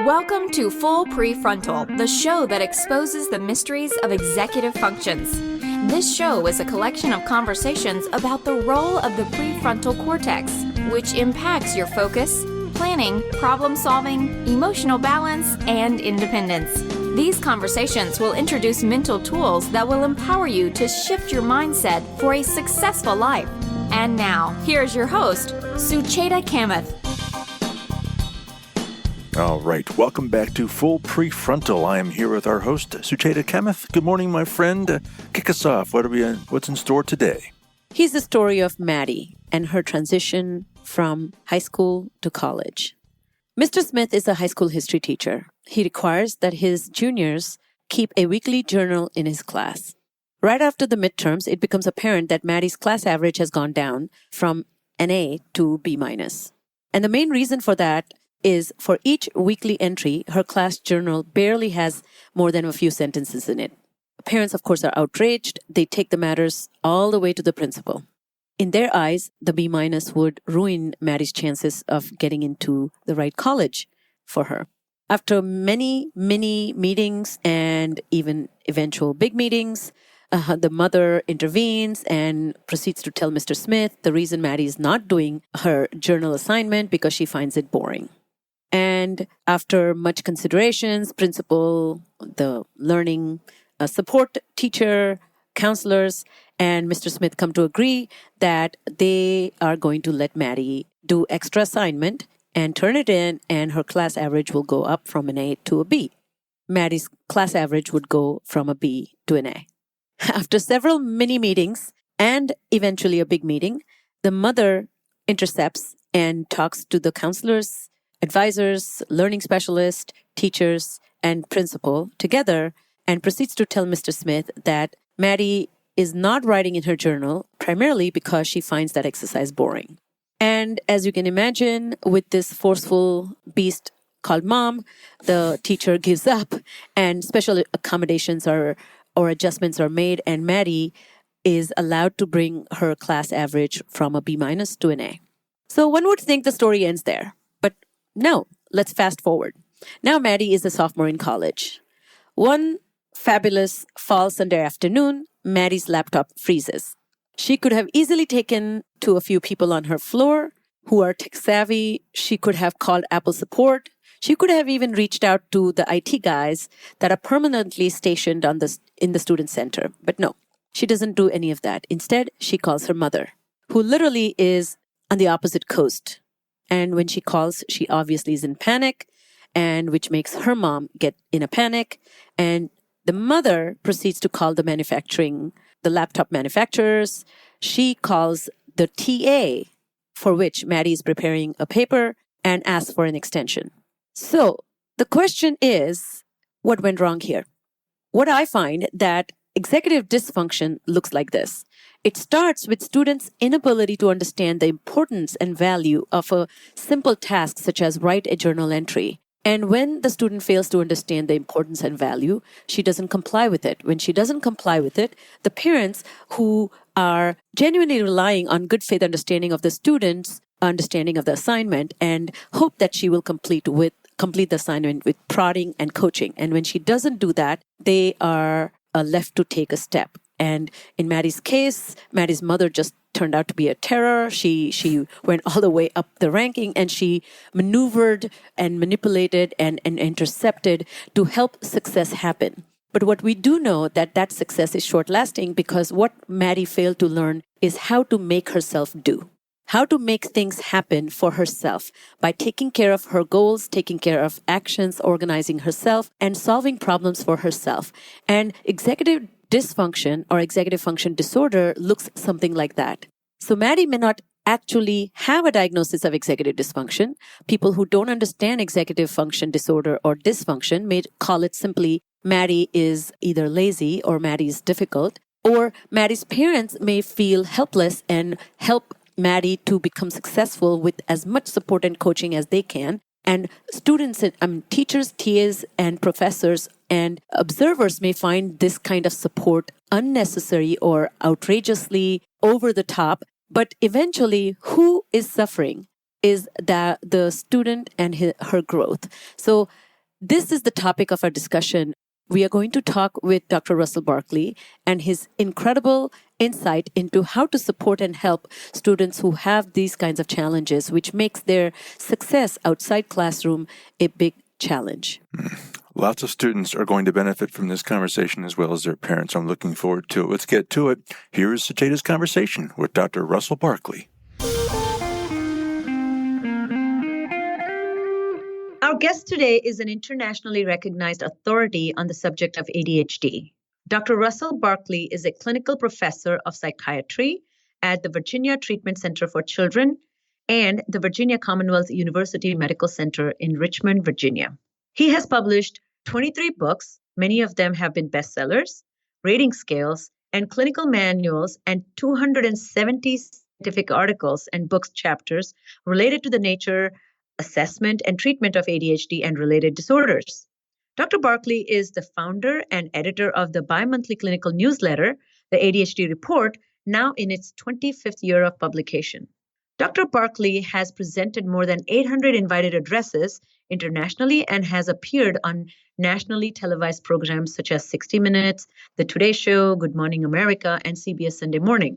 Welcome to Full Prefrontal, the show that exposes the mysteries of executive functions. This show is a collection of conversations about the role of the prefrontal cortex, which impacts your focus, planning, problem-solving, emotional balance, and independence. These conversations will introduce mental tools that will empower you to shift your mindset for a successful life. And now, here's your host, Sucheta Kamath. All right, welcome back to Full Prefrontal. I am here with our host, Sucheta Kamath. Good morning, my friend. Kick us off. What's in store today? Here's the story of Maddie and her transition from high school to college. Mr. Smith is a high school history teacher. He requires that his juniors keep a weekly journal in his class. Right after the midterms, it becomes apparent that Maddie's class average has gone down from an A to B-. And the main reason for that is for each weekly entry, her class journal barely has more than a few sentences in it. Parents, of course, are outraged. They take the matters all the way to the principal. In their eyes, the B- would ruin Maddie's chances of getting into the right college for her. After many meetings and even eventual big meetings, the mother intervenes and proceeds to tell Mr. Smith the reason Maddie is not doing her journal assignment because she finds it boring. And after much considerations, principal, the learning support teacher, counselors, and Mr. Smith come to agree that they are going to let Maddie do extra assignment and turn it in, and her class average will go up from an A to a B. Maddie's class average would go from a B to an A. After several mini meetings and eventually a big meeting, the mother intercepts and talks to the counselors, advisors, learning specialists, teachers, and principal together and proceeds to tell Mr. Smith that Maddie is not writing in her journal primarily because she finds that exercise boring. And as you can imagine, with this forceful beast called mom, the teacher gives up and special accommodations or adjustments are made, and Maddie is allowed to bring her class average from a B- to an A. So one would think the story ends there. No, let's fast forward. Now Maddie is a sophomore in college. One fabulous fall Sunday afternoon, Maddie's laptop freezes. She could have easily taken to a few people on her floor who are tech savvy. She could have called Apple support. She could have even reached out to the IT guys that are permanently stationed in the student center. But no, she doesn't do any of that. Instead, she calls her mother, who literally is on the opposite coast. And when she calls, she obviously is in panic, and which makes her mom get in a panic. And the mother proceeds to call the laptop manufacturers. She calls the TA for which Maddie is preparing a paper and asks for an extension. So the question is, what went wrong here? What I find that executive dysfunction looks like this. It starts with students' inability to understand the importance and value of a simple task such as write a journal entry. And when the student fails to understand the importance and value, she doesn't comply with it. When she doesn't comply with it, the parents who are genuinely relying on good faith understanding of the student's understanding of the assignment and hope that she will complete the assignment with prodding and coaching. And when she doesn't do that, they are left to take a step. And in Maddie's case, Maddie's mother just turned out to be a terror. She went all the way up the ranking, and she maneuvered and manipulated and intercepted to help success happen. But what we do know that success is short-lasting, because what Maddie failed to learn is how to make herself do. How to make things happen for herself by taking care of her goals, taking care of actions, organizing herself, and solving problems for herself. And executive dysfunction or executive function disorder looks something like that. So Maddie may not actually have a diagnosis of executive dysfunction. People who don't understand executive function disorder or dysfunction may call it simply Maddie is either lazy or Maddie is difficult, or Maddie's parents may feel helpless and help Maddie to become successful with as much support and coaching as they can. And students, teachers, TAs, and professors and observers may find this kind of support unnecessary or outrageously over the top. But eventually, who is suffering is the student and her growth. So This is the topic of our discussion. We are going to talk with Dr. Russell Barkley and his incredible insight into how to support and help students who have these kinds of challenges, which makes their success outside classroom a big challenge. Lots of students are going to benefit from this conversation as well as their parents. I'm looking forward to it. Let's get to it. Here is Sucheta's conversation with Dr. Russell Barkley. Our guest today is an internationally recognized authority on the subject of ADHD. Dr. Russell Barkley is a clinical professor of psychiatry at the Virginia Treatment Center for Children and the Virginia Commonwealth University Medical Center in Richmond, Virginia. He has published 23 books, many of them have been bestsellers, rating scales, and clinical manuals, and 270 scientific articles and books chapters related to the nature, assessment, and treatment of ADHD and related disorders. Dr. Barkley is the founder and editor of the bimonthly clinical newsletter, the ADHD Report, now in its 25th year of publication. Dr. Barkley has presented more than 800 invited addresses internationally and has appeared on nationally televised programs such as 60 Minutes, The Today Show, Good Morning America, and CBS Sunday Morning.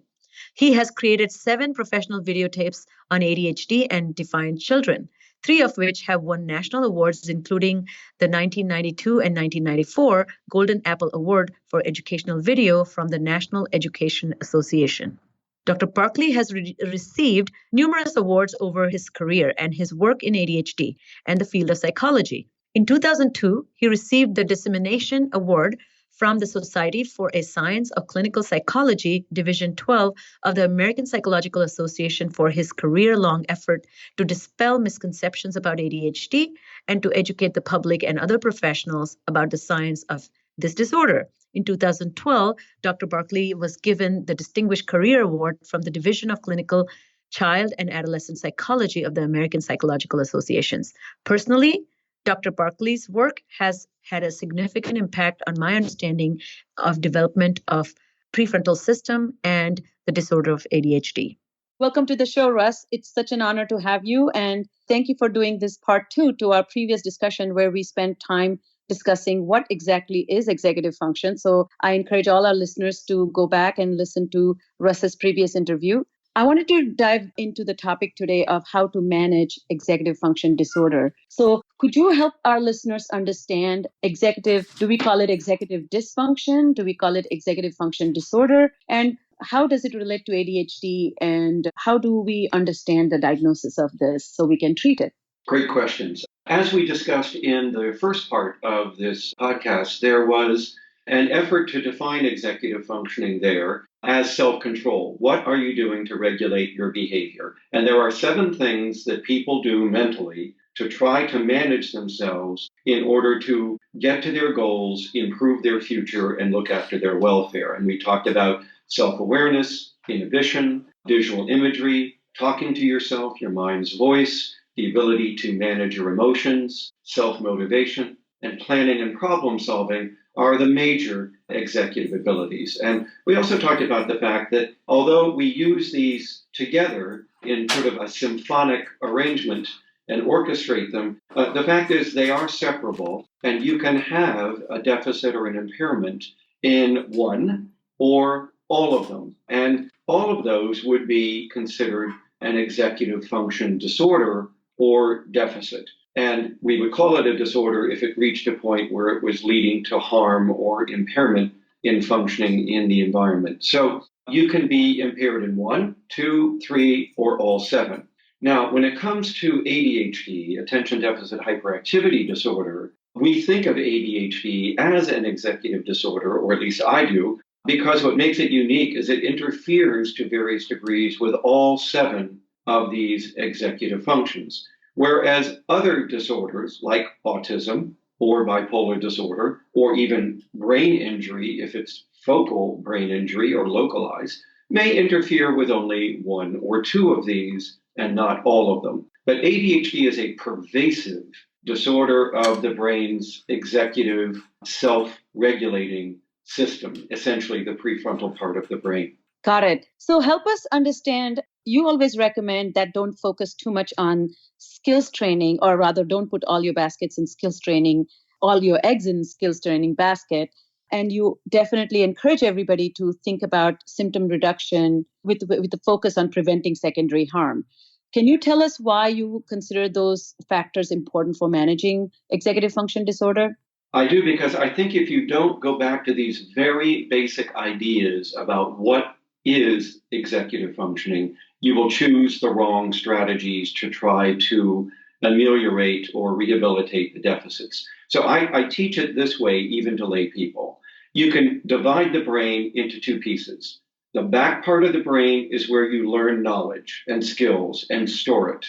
He has created 7 professional videotapes on ADHD and defiant children, 3 of which have won national awards, including the 1992 and 1994 Golden Apple Award for Educational Video from the National Education Association. Dr. Barkley has received numerous awards over his career and his work in ADHD and the field of psychology. In 2002, he received the Dissemination Award from the Society for a Science of Clinical Psychology, Division 12 of the American Psychological Association for his career-long effort to dispel misconceptions about ADHD and to educate the public and other professionals about the science of this disorder. In 2012, Dr. Barkley was given the Distinguished Career Award from the Division of Clinical Child and Adolescent Psychology of the American Psychological Associations. Personally, Dr. Barkley's work has had a significant impact on my understanding of development of prefrontal system and the disorder of ADHD. Welcome to the show, Russ. It's such an honor to have you, and thank you for doing this part 2 to our previous discussion where we spent time discussing what exactly is executive function. So I encourage all our listeners to go back and listen to Russ's previous interview. I wanted to dive into the topic today of how to manage executive function disorder. So could you help our listeners understand do we call it executive dysfunction? Do we call it executive function disorder? And how does it relate to ADHD? And how do we understand the diagnosis of this so we can treat it? Great questions. As we discussed in the first part of this podcast, there was an effort to define executive functioning there as self-control. What are you doing to regulate your behavior? And there are 7 things that people do mentally to try to manage themselves in order to get to their goals, improve their future, and look after their welfare. And we talked about self-awareness, inhibition, visual imagery, talking to yourself, your mind's voice, the ability to manage your emotions, self-motivation, and planning and problem solving are the major executive abilities. And we also talked about the fact that although we use these together in sort of a symphonic arrangement and orchestrate them, the fact is they are separable, and you can have a deficit or an impairment in one or all of them. And all of those would be considered an executive function disorder or deficit. And we would call it a disorder if it reached a point where it was leading to harm or impairment in functioning in the environment. So you can be impaired in 1, 2, 3, or all 7. Now, when it comes to ADHD, attention deficit hyperactivity disorder, we think of ADHD as an executive disorder, or at least I do, because what makes it unique is it interferes to various degrees with all 7 of these executive functions. Whereas other disorders like autism or bipolar disorder, or even brain injury, if it's focal brain injury or localized, may interfere with only 1 or 2 of these and not all of them. But ADHD is a pervasive disorder of the brain's executive self-regulating system, essentially the prefrontal part of the brain. Got it. So help us understand you always recommend that don't focus too much on skills training, or rather don't put all your baskets in skills training, all your eggs in skills training basket. And you definitely encourage everybody to think about symptom reduction with the focus on preventing secondary harm. Can you tell us why you consider those factors important for managing executive function disorder? I do, because I think if you don't go back to these very basic ideas about what is executive functioning, you will choose the wrong strategies to try to ameliorate or rehabilitate the deficits. So I teach it this way, even to lay people. You can divide the brain into two pieces. The back part of the brain is where you learn knowledge and skills and store it.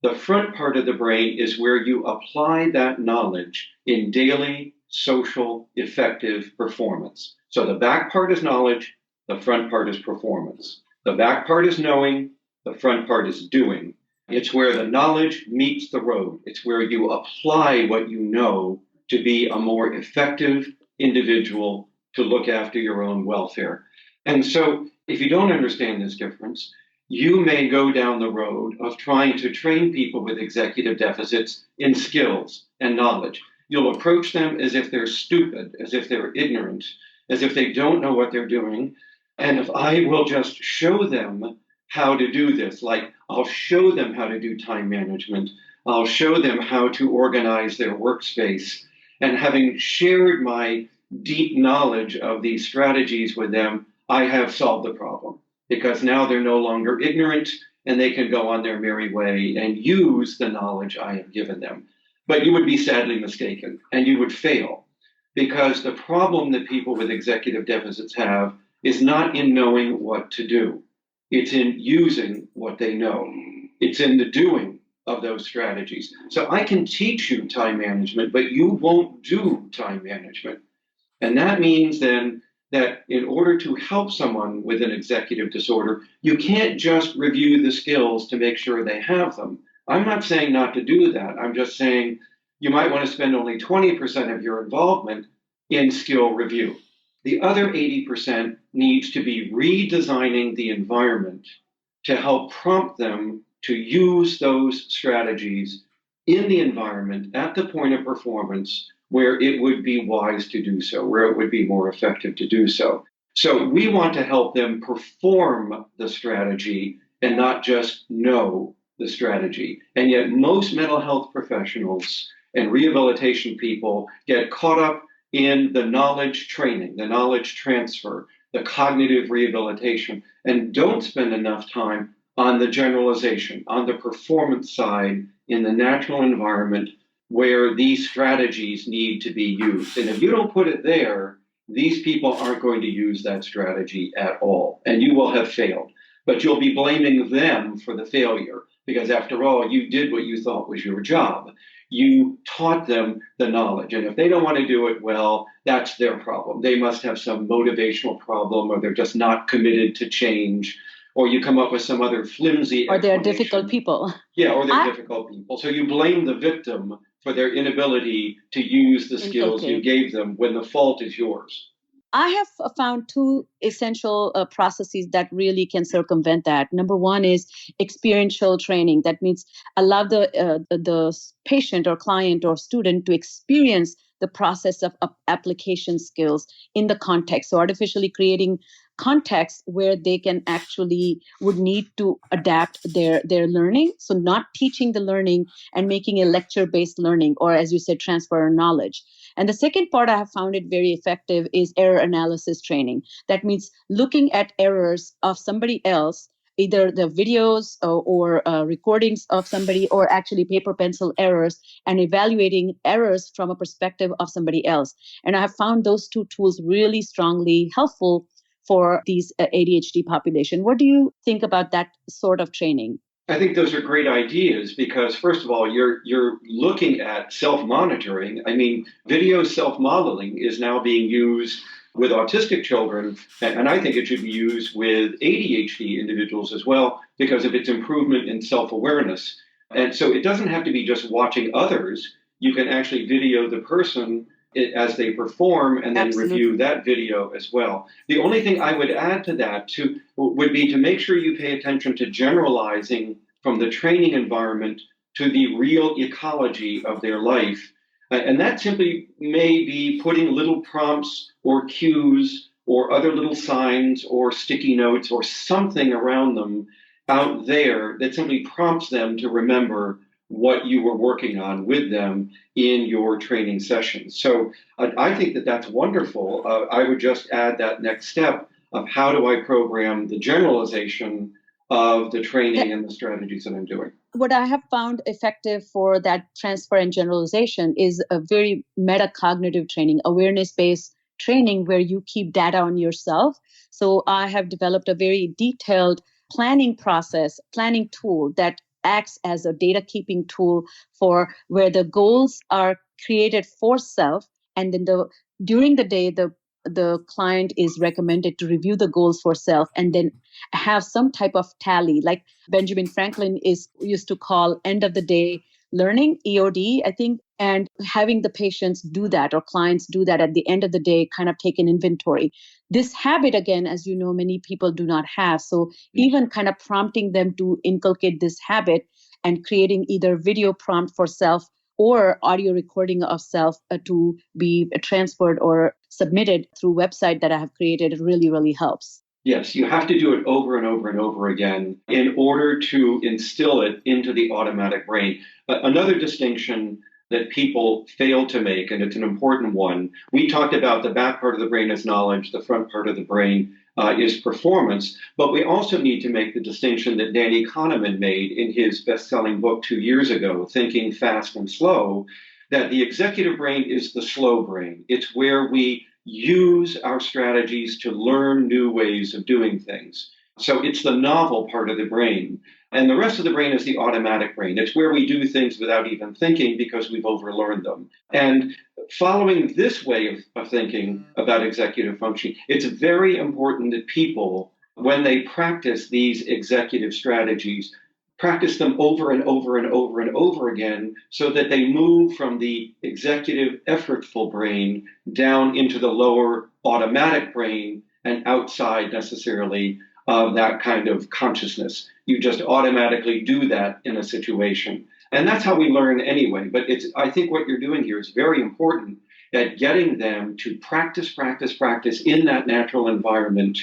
The front part of the brain is where you apply that knowledge in daily, social, effective performance. So the back part is knowledge, the front part is performance. The back part is knowing, the front part is doing. It's where the knowledge meets the road. It's where you apply what you know to be a more effective individual to look after your own welfare. And so if you don't understand this difference, you may go down the road of trying to train people with executive deficits in skills and knowledge. You'll approach them as if they're stupid, as if they're ignorant, as if they don't know what they're doing. And if I will just show them how to do this, like I'll show them how to do time management, I'll show them how to organize their workspace. And having shared my deep knowledge of these strategies with them, I have solved the problem, because now they're no longer ignorant and they can go on their merry way and use the knowledge I have given them. But you would be sadly mistaken and you would fail, because the problem that people with executive deficits have is not in knowing what to do. It's in using what they know. It's in the doing of those strategies. So I can teach you time management, but you won't do time management. And that means then that in order to help someone with an executive disorder, you can't just review the skills to make sure they have them. I'm not saying not to do that. I'm just saying you might want to spend only 20% of your involvement in skill review. The other 80% needs to be redesigning the environment to help prompt them to use those strategies in the environment at the point of performance where it would be wise to do so, where it would be more effective to do so. So we want to help them perform the strategy and not just know the strategy. And yet most mental health professionals and rehabilitation people get caught up in the knowledge training, the knowledge transfer, the cognitive rehabilitation, and don't spend enough time on the generalization, on the performance side in the natural environment where these strategies need to be used. And if you don't put it there, these people aren't going to use that strategy at all, and you will have failed. But you'll be blaming them for the failure, because after all, you did what you thought was your job. You taught them the knowledge. And if they don't want to do it well, that's their problem. They must have some motivational problem, or they're just not committed to change, or you come up with some other flimsy or they're difficult people. Yeah, or they're difficult people. So you blame the victim for their inability to use the skills you gave them when the fault is yours. I have found two essential processes that really can circumvent that. Number one is experiential training. That means allow the patient or client or student to experience the process of application skills in the context. So artificially creating context where they can actually would need to adapt their learning. So not teaching the learning and making a lecture-based learning, or as you said, transfer knowledge. And the second part I have found it very effective is error analysis training. That means looking at errors of somebody else, either the videos or recordings of somebody, or actually paper pencil errors, and evaluating errors from a perspective of somebody else. And I have found those two tools really strongly helpful for these ADHD population. What do you think about that sort of training? I think those are great ideas because, first of all, you're looking at self-monitoring. I mean, video self-modeling is now being used with autistic children, and I think it should be used with ADHD individuals as well because of its improvement in self-awareness. And so it doesn't have to be just watching others. You can actually video the person as they perform and then Absolutely. review that video as well. The only thing I would add to that would be to make sure you pay attention to generalizing from the training environment to the real ecology of their life. And that simply may be putting little prompts or cues or other little signs or sticky notes or something around them out there that simply prompts them to remember what you were working on with them in your training sessions. So I think that that's wonderful. I would just add that next step of how do I program the generalization of the training and the strategies that I'm doing. What I have found effective for that transfer and generalization is a very metacognitive training, awareness-based training where you keep data on yourself. So I have developed a very detailed planning process, planning tool that acts as a data keeping tool for where the goals are created for self. And then during the day, the client is recommended to review the goals for self and then have some type of tally, like Benjamin Franklin used to call end of the day learning, EOD, I think, and having the patients do that or clients do that at the end of the day, kind of take an inventory. This habit, again, as you know, many people do not have. So even kind of prompting them to inculcate this habit and creating either video prompt for self or audio recording of self to be transferred or submitted through website that I have created really, really helps. Yes, you have to do it over and over and over again in order to instill it into the automatic brain. Another distinction that people fail to make, and it's an important one, we talked about the back part of the brain as knowledge, the front part of the brain is performance, but we also need to make the distinction that Danny Kahneman made in his best-selling book 2 years ago, Thinking Fast and Slow, that the executive brain is the slow brain. It's where we use our strategies to learn new ways of doing things. So it's the novel part of the brain. And the rest of the brain is the automatic brain. It's where we do things without even thinking because we've overlearned them. And following this way of thinking about executive functioning, it's very important that people, when they practice these executive strategies, practice them over and over and over and over again so that they move from the executive effortful brain down into the lower automatic brain and outside necessarily of that kind of consciousness. You just automatically do that in a situation. And that's how we learn anyway. But I think what you're doing here is very important at getting them to practice in that natural environment,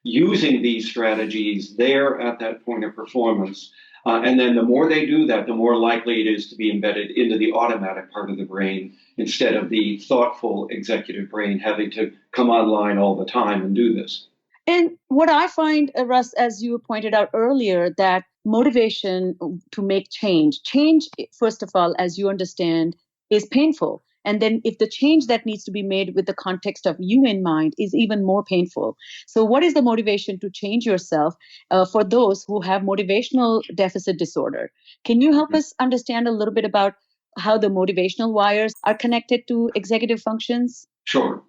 using these strategies there at that point of performance. And then the more they do that, the more likely it is to be embedded into the automatic part of the brain instead of the thoughtful executive brain having to come online all the time and do this. And what I find, Russ, as you pointed out earlier, that motivation to make change, first of all, as you understand, is painful. And then if the change that needs to be made with the context of you in mind is even more painful. So what is the motivation to change yourself for those who have motivational deficit disorder? Can you help us understand a little bit about how the motivational wires are connected to executive functions? Sure.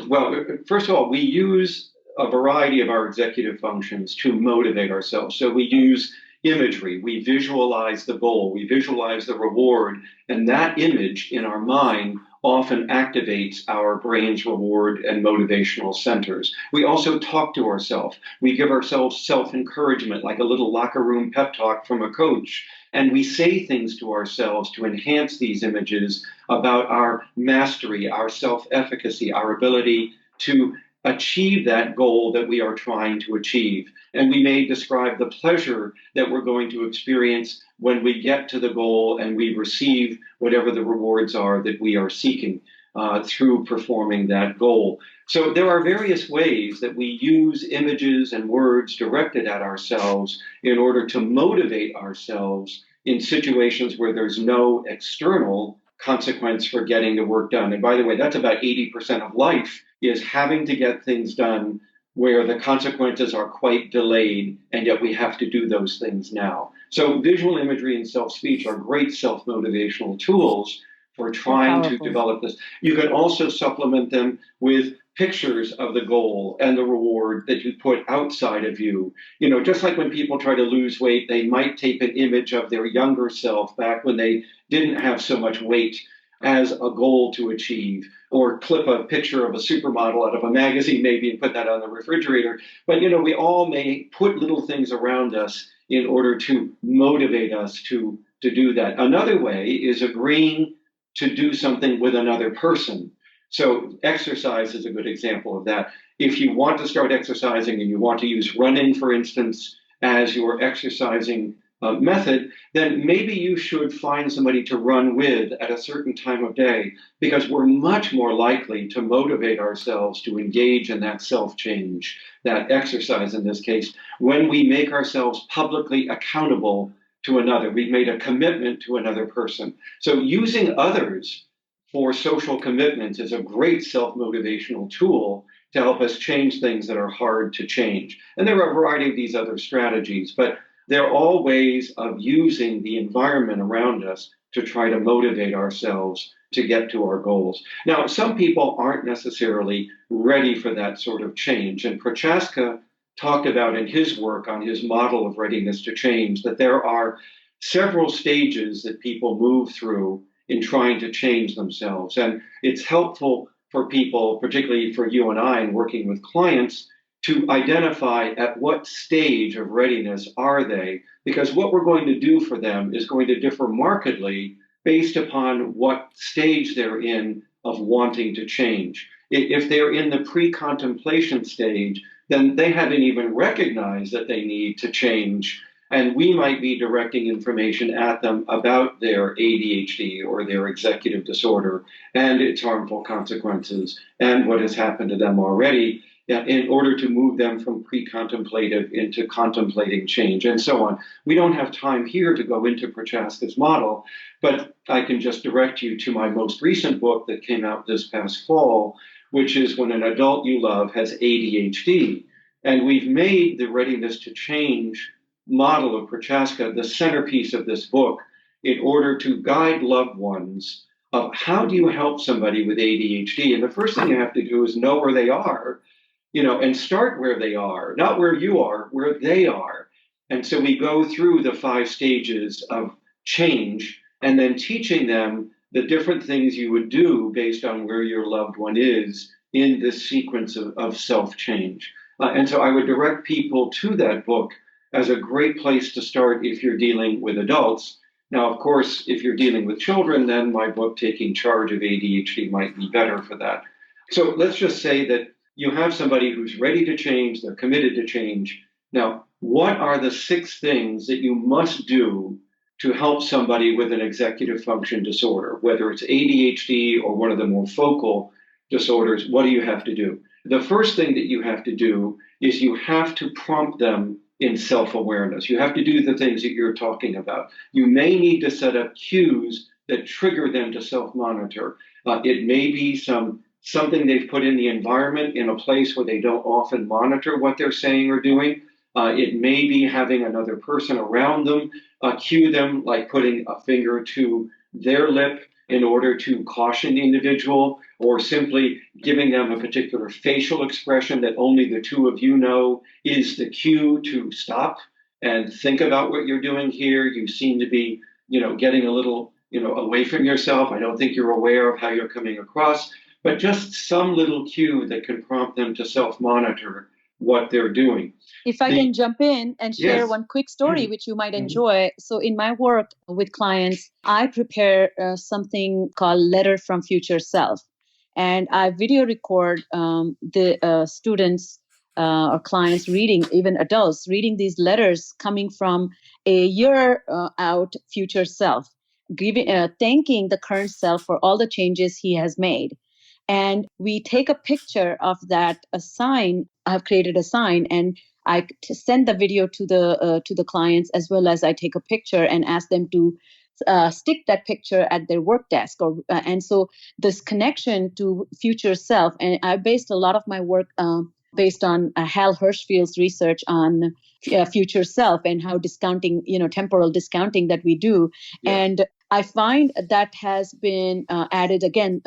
Well, first of all, we use a variety of our executive functions to motivate ourselves. So we use imagery, we visualize the goal, we visualize the reward, and that image in our mind often activates our brain's reward and motivational centers. We also talk to ourselves. We give ourselves self-encouragement, like a little locker room pep talk from a coach. And we say things to ourselves to enhance these images about our mastery, our self-efficacy, our ability to achieve that goal that we are trying to achieve. And we may describe the pleasure that we're going to experience when we get to the goal and we receive whatever the rewards are that we are seeking through performing that goal. So there are various ways that we use images and words directed at ourselves in order to motivate ourselves in situations where there's no external consequence for getting the work done. And by the way, that's about 80% of life, is having to get things done where the consequences are quite delayed, and yet we have to do those things now. So visual imagery and self-speech are great self-motivational tools for trying to develop this. You can also supplement them with pictures of the goal and the reward that you put outside of you. You know, just like when people try to lose weight, they might take an image of their younger self back when they didn't have so much weight as a goal to achieve, or clip a picture of a supermodel out of a magazine maybe and put that on the refrigerator. But, we all may put little things around us in order to motivate us to do that. Another way is agreeing to do something with another person. So exercise is a good example of that. If you want to start exercising and you want to use running, for instance, as your exercising method, then maybe you should find somebody to run with at a certain time of day, because we're much more likely to motivate ourselves to engage in that self-change, that exercise in this case, when we make ourselves publicly accountable to another. We've made a commitment to another person. So using others for social commitments is a great self-motivational tool to help us change things that are hard to change. And there are a variety of these other strategies, but they're all ways of using the environment around us to try to motivate ourselves to get to our goals. Now, some people aren't necessarily ready for that sort of change. And Prochaska talked about in his work on his model of readiness to change that there are several stages that people move through in trying to change themselves. And it's helpful for people, particularly for you and I, in working with clients, to identify at what stage of readiness are they, because what we're going to do for them is going to differ markedly based upon what stage they're in of wanting to change. If they're in the pre-contemplation stage, then they haven't even recognized that they need to change. And we might be directing information at them about their ADHD or their executive disorder and its harmful consequences and what has happened to them already, in order to move them from pre-contemplative into contemplating change and so on. We don't have time here to go into Prochaska's model, but I can just direct you to my most recent book that came out this past fall, which is When an Adult You Love Has ADHD. And we've made the readiness to change model of Prochaska the centerpiece of this book in order to guide loved ones of how do you help somebody with ADHD. And the first thing you have to do is know where they are, and start where they are, not where you are, where they are. And so we go through the 5 stages of change and then teaching them the different things you would do based on where your loved one is in this sequence of self-change. And so I would direct people to that book as a great place to start if you're dealing with adults. Now, of course, if you're dealing with children, then my book, Taking Charge of ADHD, might be better for that. So let's just say that you have somebody who's ready to change, they're committed to change. Now, what are the 6 things that you must do to help somebody with an executive function disorder, whether it's ADHD or one of the more focal disorders? What do you have to do? The first thing that you have to do is you have to prompt them in self-awareness. You have to do the things that you're talking about. You may need to set up cues that trigger them to self-monitor. It may be something they've put in the environment in a place where they don't often monitor what they're saying or doing. It may be having another person around them cue them, like putting a finger to their lip in order to caution the individual, or simply giving them a particular facial expression that only the 2 of you know is the cue to stop and think about what you're doing here. You seem to be, getting a little, away from yourself. I don't think you're aware of how you're coming across, but just some little cue that can prompt them to self-monitor what they're doing. If I can jump in and share Yes. one quick story, which you might enjoy. So in my work with clients, I prepare something called Letter from Future Self. And I video record the students or clients reading, even adults, reading these letters coming from a year out future self, thanking the current self for all the changes he has made. And we take a picture of that, a sign. I've created a sign, and I send the video to the clients, as well as I take a picture and ask them to stick that picture at their work desk. And so this connection to future self, and I based a lot of my work based on Hal Hirschfield's research on future self and how discounting, temporal discounting that we do. Yes. And I find that has been added again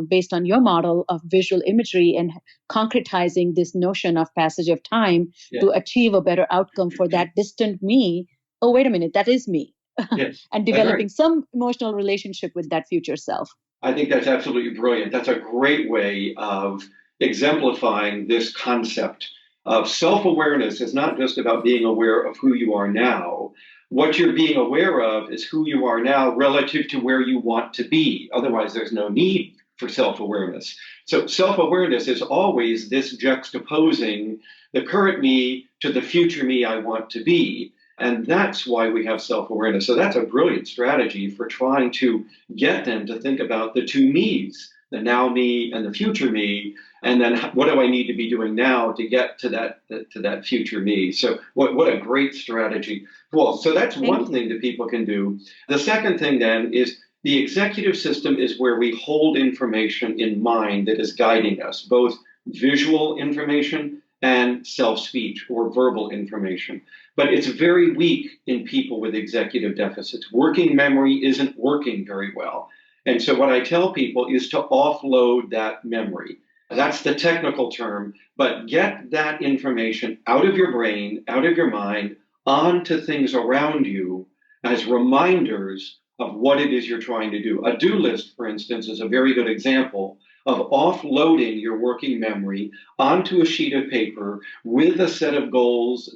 based on your model of visual imagery and concretizing this notion of passage of time to achieve a better outcome for that distant me. Oh, wait a minute, that is me. Yes. And developing some emotional relationship with that future self. I think that's absolutely brilliant. That's a great way of exemplifying this concept of self-awareness is not just about being aware of who you are now. What you're being aware of is who you are now relative to where you want to be. Otherwise, there's no need for self-awareness. So self-awareness is always this juxtaposing the current me to the future me I want to be. And that's why we have self-awareness. So that's a brilliant strategy for trying to get them to think about the two me's, the now me and the future me, and then what do I need to be doing now to get to that future me? So what a great strategy. Well, so that's one thing that people can do. The second thing then is the executive system is where we hold information in mind that is guiding us, both visual information and self-speech or verbal information. But it's very weak in people with executive deficits. Working memory isn't working very well. And so what I tell people is to offload that memory. That's the technical term, but get that information out of your brain, out of your mind, onto things around you as reminders of what it is you're trying to do. A do list, for instance, is a very good example of offloading your working memory onto a sheet of paper with a set of goals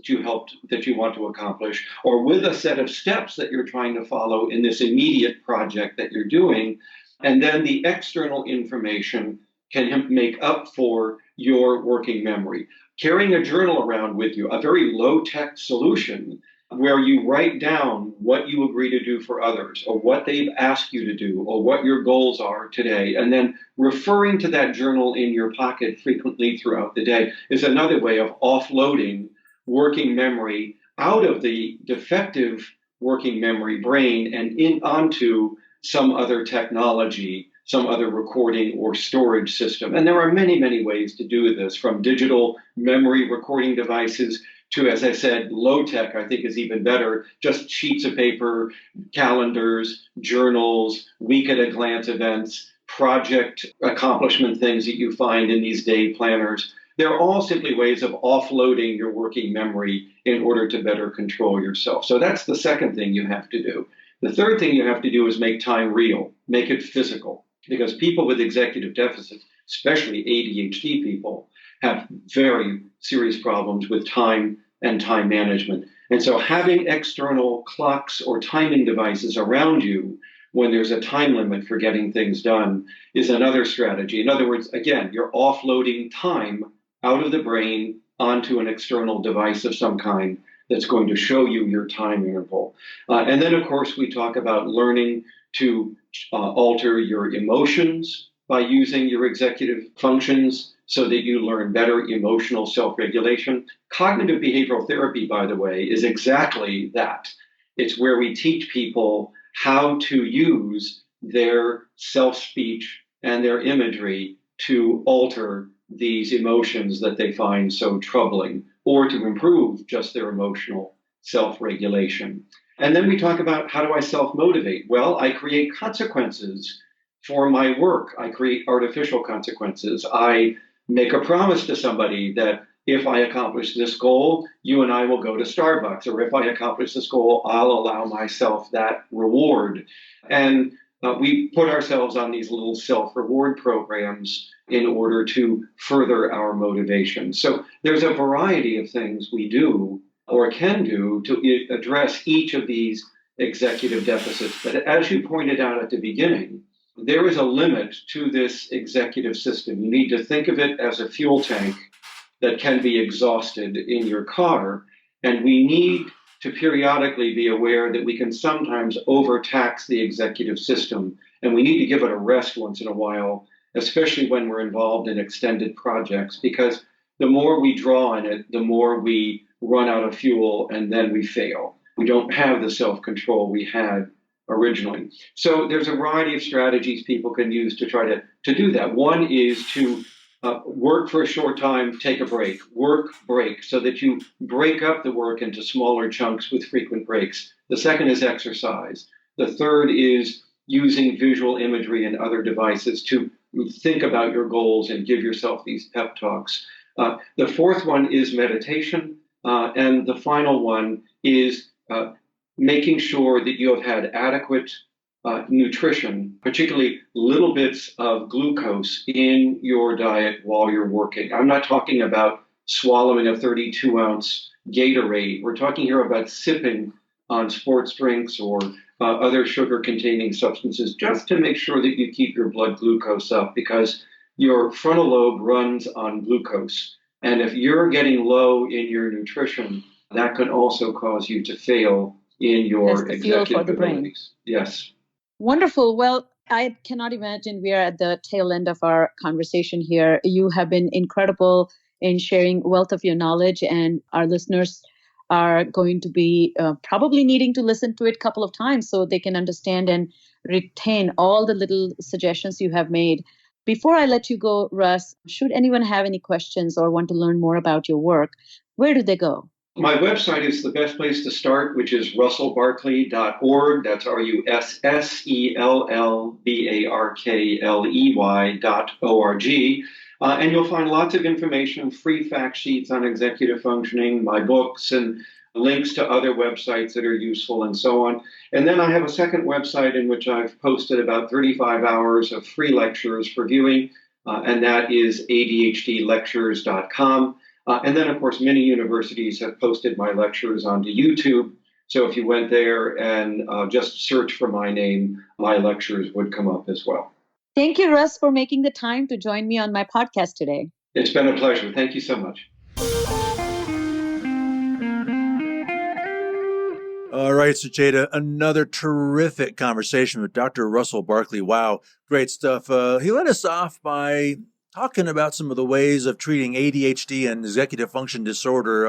that you want to accomplish, or with a set of steps that you're trying to follow in this immediate project that you're doing. And then the external information can make up for your working memory. Carrying a journal around with you, a very low-tech solution where you write down what you agree to do for others, or what they've asked you to do, or what your goals are today, and then referring to that journal in your pocket frequently throughout the day is another way of offloading working memory out of the defective working memory brain and onto some other technology, some other recording or storage system. And there are many, many ways to do this, from digital memory recording devices to, as I said, low tech, I think is even better, just sheets of paper, calendars, journals, week at a glance events, project accomplishment things that you find in these day planners. They're all simply ways of offloading your working memory in order to better control yourself. So that's the second thing you have to do. The third thing you have to do is make time real, make it physical, because people with executive deficits, especially ADHD people, have very serious problems with time and time management. And so having external clocks or timing devices around you when there's a time limit for getting things done is another strategy. In other words, again, you're offloading time out of the brain onto an external device of some kind that's going to show you your time interval. And then, of course, we talk about learning to alter your emotions by using your executive functions so that you learn better emotional self-regulation. Cognitive behavioral therapy, by the way, is exactly that. It's where we teach people how to use their self-speech and their imagery to alter these emotions that they find so troubling, or to improve just their emotional self-regulation. And then we talk about, how do I self-motivate? Well, I create consequences for my work. I create artificial consequences. I make a promise to somebody that if I accomplish this goal, you and I will go to Starbucks. Or if I accomplish this goal, I'll allow myself that reward. And we put ourselves on these little self-reward programs in order to further our motivation. So there's a variety of things we do or can do to address each of these executive deficits. But as you pointed out at the beginning, there is a limit to this executive system. You need to think of it as a fuel tank that can be exhausted in your car. And we need to periodically be aware that we can sometimes overtax the executive system. And we need to give it a rest once in a while, especially when we're involved in extended projects, because the more we draw on it, the more we run out of fuel and then we fail. We don't have the self-control we had originally. So there's a variety of strategies people can use to try to do that. One is to work for a short time, take a break, work, break, so that you break up the work into smaller chunks with frequent breaks. The second is exercise. The third is using visual imagery and other devices to think about your goals and give yourself these pep talks. The fourth one is meditation. And the final one is making sure that you have had adequate nutrition, particularly little bits of glucose in your diet while you're working. I'm not talking about swallowing a 32-ounce Gatorade. We're talking here about sipping on sports drinks or other sugar-containing substances, just to make sure that you keep your blood glucose up, because your frontal lobe runs on glucose. And if you're getting low in your nutrition, that could also cause you to fail in your executive abilities. Yes. Wonderful. Well, I cannot imagine we are at the tail end of our conversation here. You have been incredible in sharing wealth of your knowledge, and our listeners are going to be probably needing to listen to it a couple of times so they can understand and retain all the little suggestions you have made. Before I let you go, Russ, should anyone have any questions or want to learn more about your work, where do they go? My website is the best place to start, which is russellbarkley.org. That's RussellBarkley.org. And you'll find lots of information, free fact sheets on executive functioning, my books, and links to other websites that are useful, and so on. And then I have a second website in which I've posted about 35 hours of free lectures for viewing, and that is ADHDlectures.com. And then, of course, many universities have posted my lectures onto YouTube. So if you went there and just search for my name, my lectures would come up as well. Thank you, Russ, for making the time to join me on my podcast today. It's been a pleasure. Thank you so much. All right, Sucheta, another terrific conversation with Dr. Russell Barkley. Wow, great stuff. He led us off by talking about some of the ways of treating ADHD and executive function disorder.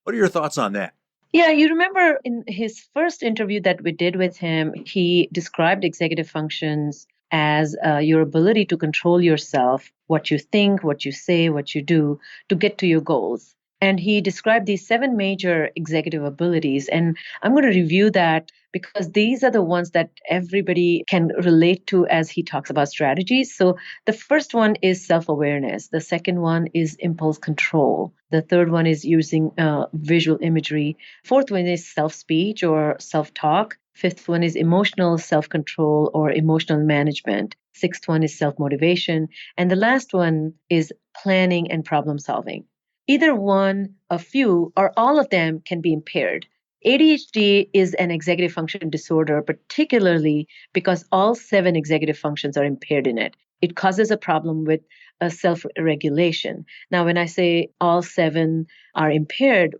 What are your thoughts on that? Yeah, you remember in his first interview that we did with him, he described executive functions as your ability to control yourself, what you think, what you say, what you do, to get to your goals. And he described these 7 major executive abilities. And I'm going to review that because these are the ones that everybody can relate to as he talks about strategies. So the first one is self-awareness. The second one is impulse control. The third one is using visual imagery. Fourth one is self-speech or self-talk. Fifth one is emotional self-control or emotional management. Sixth one is self-motivation. And the last one is planning and problem solving. Either one, a few, or all of them can be impaired. ADHD is an executive function disorder, particularly because all 7 executive functions are impaired in it. It causes a problem with self-regulation. Now, when I say all 7 are impaired,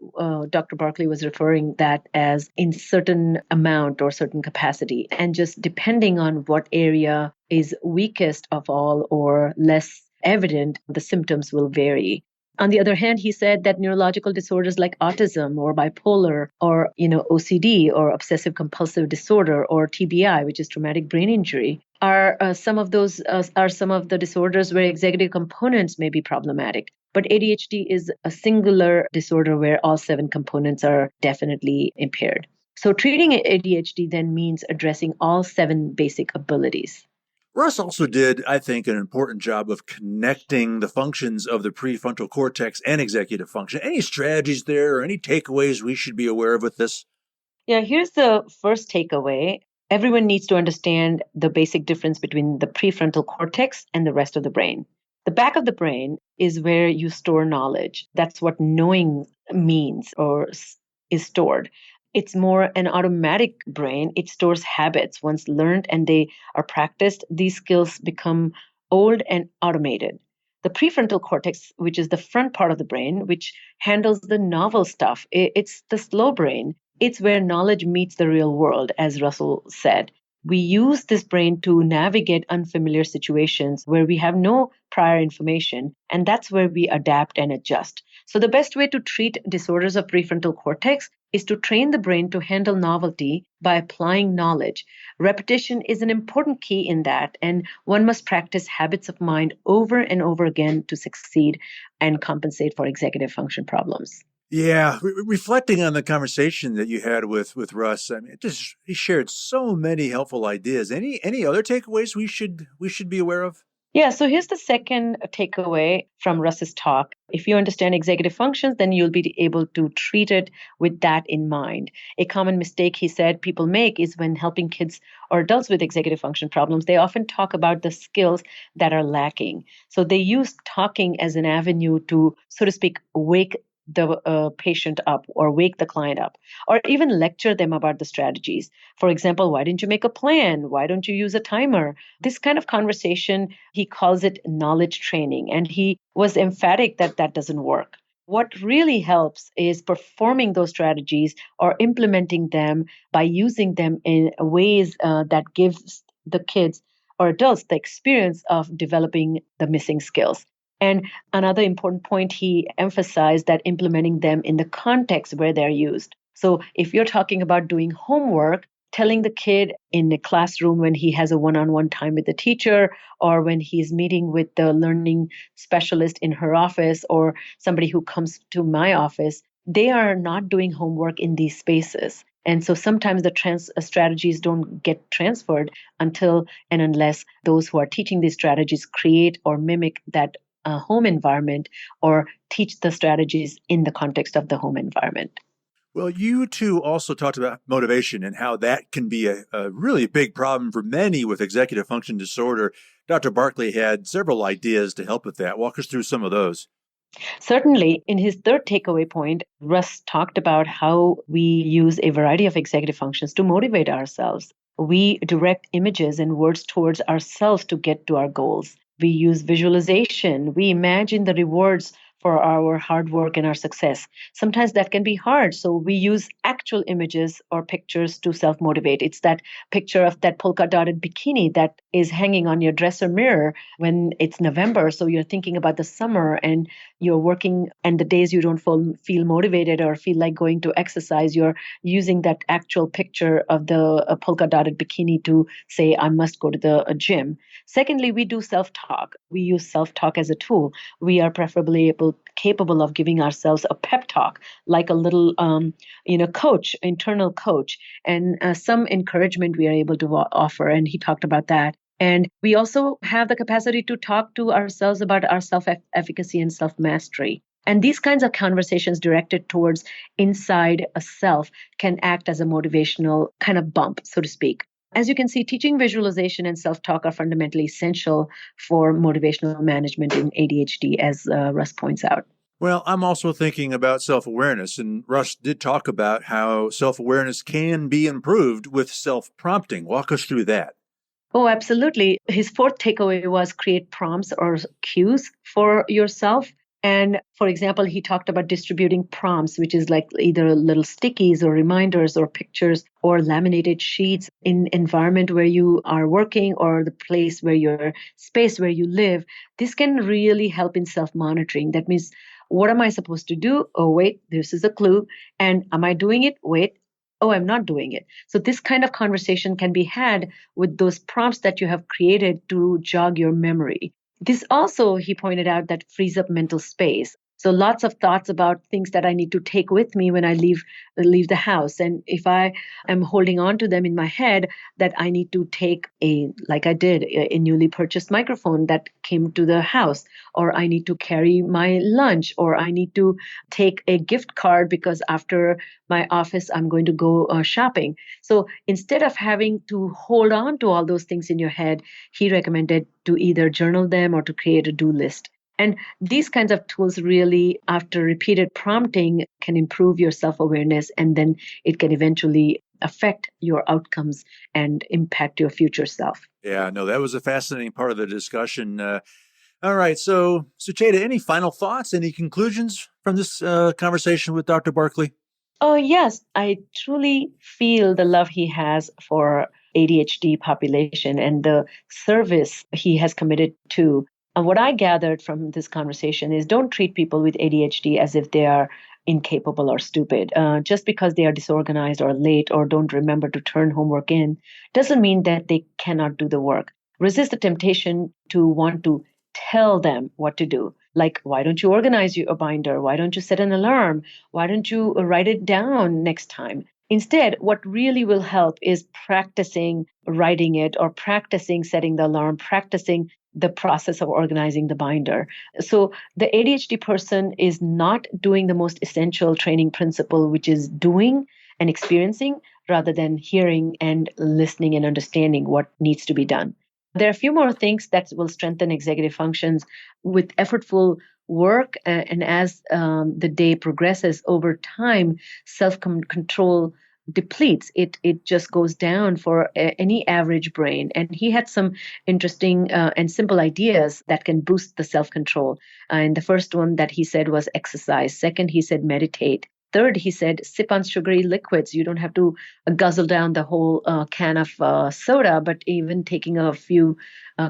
Dr. Barkley was referring that as in certain amount or certain capacity. And just depending on what area is weakest of all or less evident, the symptoms will vary. On the other hand, he said that neurological disorders like autism or bipolar or OCD or obsessive compulsive disorder or TBI, which is traumatic brain injury, are some of the disorders where executive components may be problematic. But ADHD is a singular disorder where all 7 components are definitely impaired. So treating ADHD then means addressing all 7 basic abilities. Russ also did, I think, an important job of connecting the functions of the prefrontal cortex and executive function. Any strategies there or any takeaways we should be aware of with this? Yeah, here's the first takeaway. Everyone needs to understand the basic difference between the prefrontal cortex and the rest of the brain. The back of the brain is where you store knowledge. That's what knowing means or is stored. It's more an automatic brain. It stores habits. Once learned and they are practiced, these skills become old and automated. The prefrontal cortex, which is the front part of the brain, which handles the novel stuff, it's the slow brain. It's where knowledge meets the real world, as Russell said. We use this brain to navigate unfamiliar situations where we have no prior information, and that's where we adapt and adjust. So the best way to treat disorders of prefrontal cortex is to train the brain to handle novelty by applying knowledge. Repetition is an important key in that, and one must practice habits of mind over and over again to succeed and compensate for executive function problems. Yeah, reflecting on the conversation that you had with Russ, I mean, he shared so many helpful ideas. Any other takeaways we should be aware of? Yeah, so here's the second takeaway from Russ's talk. If you understand executive functions, then you'll be able to treat it with that in mind. A common mistake, he said, people make is when helping kids or adults with executive function problems, they often talk about the skills that are lacking. So they use talking as an avenue to, so to speak, wake the patient up or wake the client up, or even lecture them about the strategies. For example, why didn't you make a plan? Why don't you use a timer? This kind of conversation, he calls it knowledge training. And he was emphatic that that doesn't work. What really helps is performing those strategies or implementing them by using them in ways that gives the kids or adults the experience of developing the missing skills. And another important point, he emphasized that implementing them in the context where they're used. So if you're talking about doing homework, telling the kid in the classroom when he has a one-on-one time with the teacher, or when he's meeting with the learning specialist in her office, or somebody who comes to my office, they are not doing homework in these spaces. And so sometimes the strategies don't get transferred until and unless those who are teaching these strategies create or mimic that home environment or teach the strategies in the context of the home environment. Well, you two also talked about motivation and how that can be a really big problem for many with executive function disorder. Dr. Barkley had several ideas to help with that. Walk us through some of those. Certainly, in his third takeaway point, Russ talked about how we use a variety of executive functions to motivate ourselves. We direct images and words towards ourselves to get to our goals. We use visualization. We imagine the rewards for our hard work and our success. Sometimes that can be hard. So we use actual images or pictures to self-motivate. It's that picture of that polka dotted bikini that is hanging on your dresser mirror when it's November. So you're thinking about the summer and you're working, and the days you don't feel motivated or feel like going to exercise, you're using that actual picture of the polka dotted bikini to say, I must go to the gym. Secondly, we do self-talk. We use self-talk as a tool. We are preferably capable of giving ourselves a pep talk, like a little, coach, internal coach, and some encouragement we are able to offer. And he talked about that. And we also have the capacity to talk to ourselves about our self-efficacy and self-mastery. And these kinds of conversations directed towards inside a self can act as a motivational kind of bump, so to speak. As you can see, teaching visualization and self-talk are fundamentally essential for motivational management in ADHD, as Russ points out. Well, I'm also thinking about self-awareness, and Russ did talk about how self-awareness can be improved with self-prompting. Walk us through that. Oh, absolutely. His fourth takeaway was create prompts or cues for yourself. And for example, he talked about distributing prompts, which is like either little stickies or reminders or pictures or laminated sheets in environment where you are working or the place where your space where you live. This can really help in self-monitoring. That means, what am I supposed to do? Oh, wait, this is a clue. And am I doing it? Wait. Oh, I'm not doing it. So this kind of conversation can be had with those prompts that you have created to jog your memory. This also, he pointed out, that frees up mental space. So lots of thoughts about things that I need to take with me when I leave the house. And if I am holding on to them in my head, that I need to take like I did, a newly purchased microphone that came to the house, or I need to carry my lunch, or I need to take a gift card because after my office, I'm going to go shopping. So instead of having to hold on to all those things in your head, he recommended to either journal them or to create a do list. And these kinds of tools really, after repeated prompting, can improve your self-awareness, and then it can eventually affect your outcomes and impact your future self. Yeah, no, that was a fascinating part of the discussion. All right, so Sucheta, any final thoughts, any conclusions from this conversation with Dr. Barkley? Oh, yes, I truly feel the love he has for ADHD population and the service he has committed to. And what I gathered from this conversation is, don't treat people with ADHD as if they are incapable or stupid. Just because they are disorganized or late or don't remember to turn homework in doesn't mean that they cannot do the work. Resist the temptation to want to tell them what to do. Like, why don't you organize your binder? Why don't you set an alarm? Why don't you write it down next time? Instead, what really will help is practicing writing it or practicing setting the alarm, practicing the process of organizing the binder. So the ADHD person is not doing the most essential training principle, which is doing and experiencing rather than hearing and listening and understanding what needs to be done. There are a few more things that will strengthen executive functions with effortful work. And as the day progresses over time, self-control depletes. It just goes down for any average brain. And he had some interesting and simple ideas that can boost the self-control. And the first one that he said was exercise. Second, he said meditate. Third, he said, sip on sugary liquids. You don't have to guzzle down the whole can of soda, but even taking a few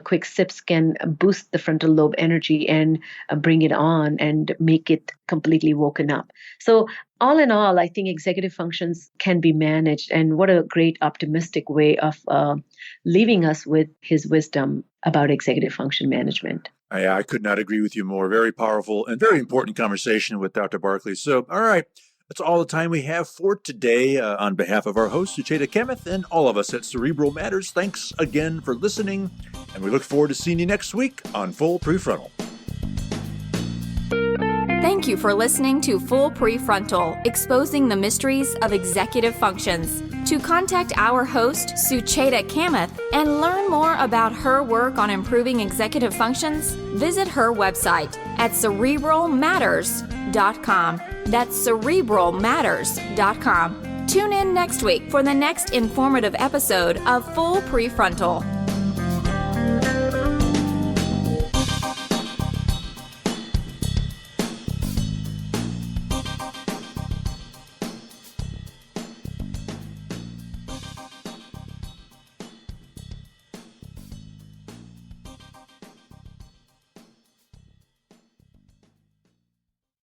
quick sips can boost the frontal lobe energy and bring it on and make it completely woken up. So all in all, I think executive functions can be managed. And what a great optimistic way of leaving us with his wisdom about executive function management. I could not agree with you more. Very powerful and very important conversation with Dr. Barkley. So, all right. That's all the time we have for today. On behalf of our host, Sucheta Kamath, and all of us at Cerebral Matters, thanks again for listening, and we look forward to seeing you next week on Full Prefrontal. Thank you for listening to Full Prefrontal, exposing the mysteries of executive functions. To contact our host, Sucheta Kamath, and learn more about her work on improving executive functions, visit her website at cerebralmatters.com. That's cerebralmatters.com. Tune in next week for the next informative episode of Full Prefrontal.